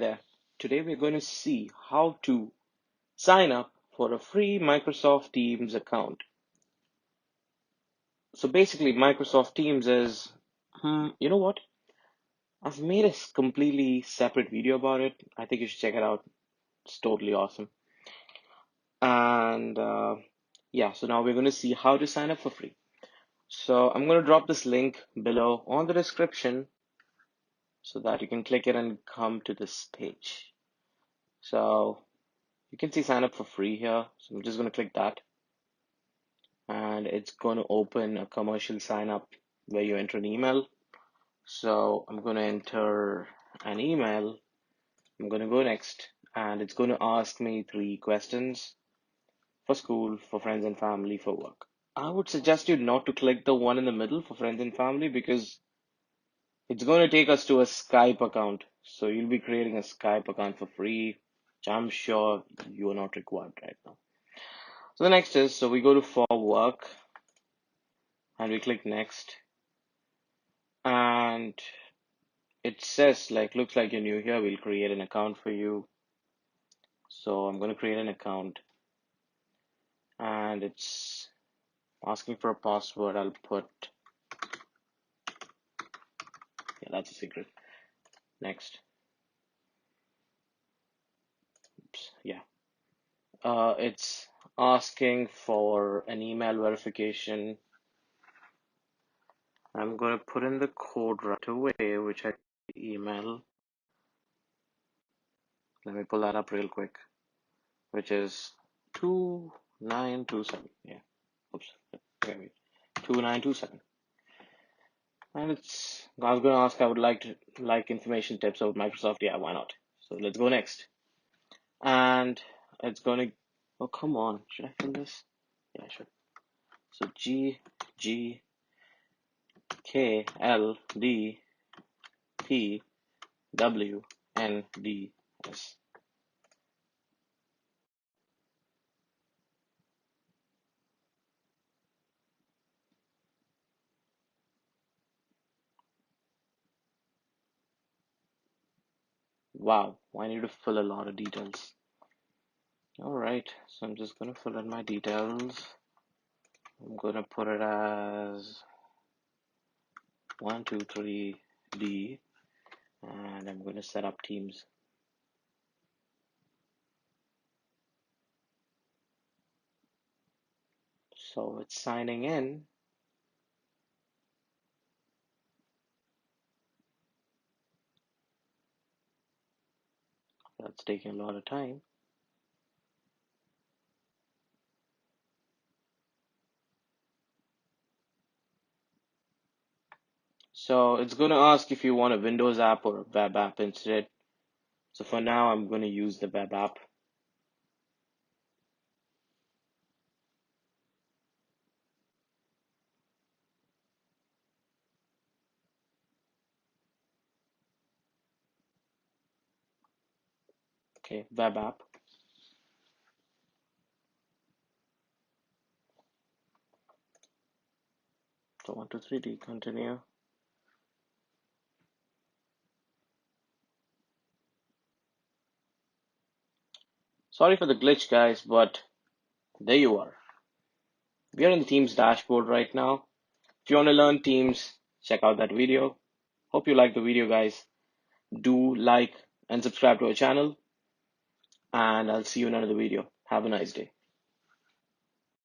there. Today we're going to see how to sign up for a free Microsoft Teams account. So basically, Microsoft Teams is, you know what? I've made a completely separate video about it. I think you should check it out. It's totally awesome. And yeah, so now we're going to see how to sign up for free. So I'm going to drop this link below on the description so that you can click it and come to this page. So you can see sign up for free here. So I'm just going to click that. And it's going to open a commercial sign up where you enter an email. So I'm going to enter an email. I'm going to go next, and it's going to ask me 3 questions for school, for friends and family, for work. I would suggest you not to click the one in the middle for friends and family because it's going to take us to a Skype account. So you'll be creating a Skype account for free, which I'm sure you are not required right now. So the next is, so we go to for work and we click next. And it says looks like you're new here, we'll create an account for you. So I'm going to create an account and it's asking for a password. I'll put, yeah, that's a secret. Next. Oops, yeah. It's asking for an email verification. I'm going to put in the code right away, which I email. Let me pull that up real quick, which is 2927. Yeah. Oops. Okay, wait. 2927. And I was going to ask, I would like information tips about Microsoft. Yeah, why not? So let's go next. And it's going to, oh, come on. Should I fill this? Yeah, I should. So GGKLDPWNDS. Wow, I need to fill a lot of details. All right, so I'm just going to fill in my details. I'm going to put it as 123D, and I'm going to set up Teams. So it's signing in. That's taking a lot of time. So it's going to ask if you want a Windows app or a web app instead. So for now, I'm going to use the web app. Okay, web app. So 123D, continue. Sorry for the glitch, guys, but there you are. We are in the Teams dashboard right now. If you want to learn Teams, check out that video. Hope you like the video, guys. Do like and subscribe to our channel, and I'll see you in another video. Have a nice day.